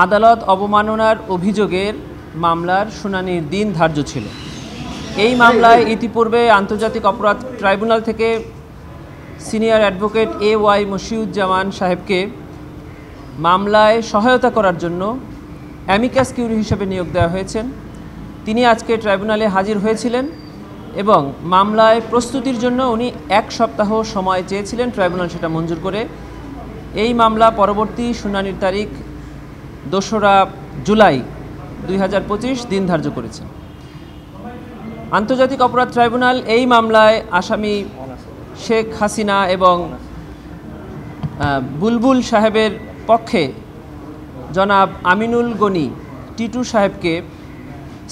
আদালত অবমাননার অভিযোগের মামলার শুনানির দিন ধার্য ছিল। এই মামলায় ইতিপূর্বে আন্তর্জাতিক অপরাধ ট্রাইব্যুনাল থেকে সিনিয়র অ্যাডভোকেট AY মশিউজ্জামান সাহেবকে মামলায় সহায়তা করার জন্য অ্যামিকাস কিউরি হিসেবে নিয়োগ দেওয়া হয়েছেন। তিনি আজকে ট্রাইব্যুনালে হাজির হয়েছিলেন এবং মামলায় প্রস্তুতির জন্য উনি 1 সপ্তাহ সময় চেয়েছিলেন, ট্রাইব্যুনাল সেটা মঞ্জুর করে এই মামলা পরবর্তী শুনানির তারিখ 2রা জুলাই 2025 দিন ধার্য করেছে। আন্তর্জাতিক অপরাধ ট্রাইব্যুনাল এই মামলায় আসামি শেখ হাসিনা এবং বুলবুল সাহেবের পক্ষে জনাব আমিনুল গনি টিটু সাহেবকে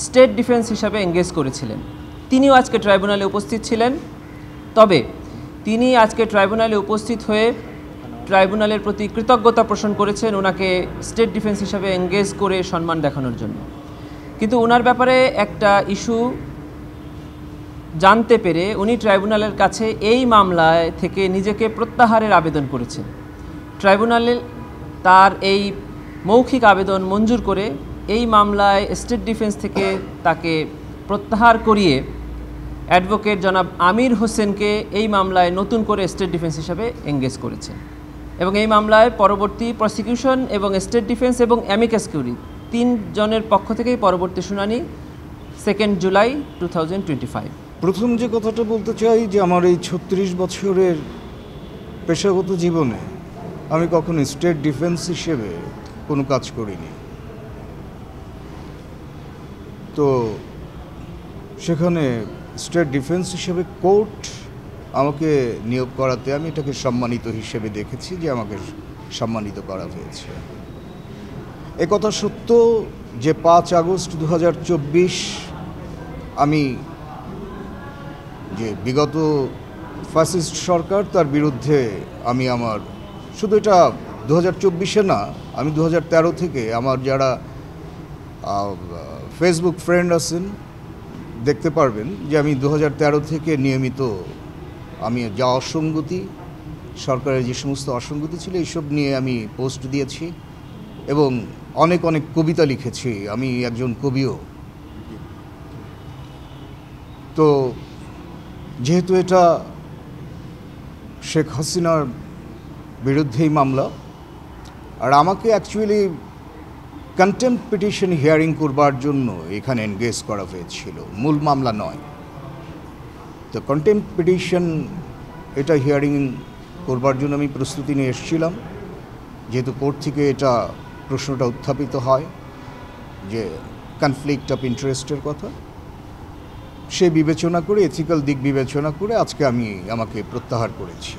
স্টেট ডিফেন্স হিসাবে এঙ্গেজ করেছিলেন। তিনিও আজকে ট্রাইব্যুনালে উপস্থিত ছিলেন। তবে তিনি আজকে ট্রাইব্যুনালে উপস্থিত হয়ে ট্রাইব্যুনালের প্রতি কৃতজ্ঞতা পোষণ করেছেন ওনাকে স্টেট ডিফেন্স হিসাবে এঙ্গেজ করে সম্মান দেখানোর জন্য। কিন্তু ওনার ব্যাপারে একটা ইস্যু জানতে পেরে উনি ট্রাইব্যুনালের কাছে এই মামলায় থেকে নিজেকে প্রত্যাহারের আবেদন করেছেন। ট্রাইব্যুনালে তার এই মৌখিক আবেদন মঞ্জুর করে এই মামলায় স্টেট ডিফেন্স থেকে তাকে প্রত্যাহার করিয়ে অ্যাডভোকেট জনাব আমির হোসেনকে এই মামলায় নতুন করে স্টেট ডিফেন্স হিসাবে এঙ্গেজ করেছেন এবং এই মামলায় পরবর্তী প্রসিকিউশন এবং স্টেট ডিফেন্স এবং অ্যামিকাস কিউরি 3 জনের পক্ষ থেকেই পরবর্তী শুনানি 2 জুলাই 2025। প্রথম যে কথাটা বলতে চাই যে আমার এই 36 বছরের পেশাগত জীবনে আমি কখনো স্টেট ডিফেন্স হিসেবে কোনো কাজ করিনি। তো সেখানে স্টেট ডিফেন্স হিসেবে কোর্ট আমাকে নিয়োগ করাতে আমি এটাকে সম্মানিত হিসেবে দেখেছি যে আমাকে সম্মানিত করা হয়েছে। এ কথা সত্য যে 5 আগস্ট 2024 আমি যে বিগত ফ্যাসিস্ট সরকার তার বিরুদ্ধে আমি আমার শুধু এটা 2024-এ না, আমি 2013 থেকে আমার যারা ফেসবুক ফ্রেন্ড আছেন দেখতে পারবেন যে আমি 2013 থেকে নিয়মিত আমি যা অসঙ্গতি সরকারের যে সমস্ত অসঙ্গতি ছিল এইসব নিয়ে আমি পোস্ট দিয়েছি এবং অনেক কবিতা লিখেছি। আমি একজন কবিও। তো যেহেতু এটা শেখ হাসিনার বিরুদ্ধেই মামলা আর আমাকে অ্যাকচুয়ালি কন্টেম্পট পিটিশন হিয়ারিং করবার জন্য এখানে এনগেজ করা হয়েছিল, মূল মামলা নয়। তো কন্টেম্পট পিটিশন এটা হিয়ারিং করবার জন্য আমি প্রস্তুতি নিয়ে এসেছিলাম, যেহেতু কোর্ট থেকে এটা প্রশ্নটা উত্থাপিত হয় যে কনফ্লিক্ট অফ ইন্টারেস্টের কথা, সে বিবেচনা করে এথিক্যাল দিক বিবেচনা করে আজকে আমাকে প্রত্যাহার করেছি।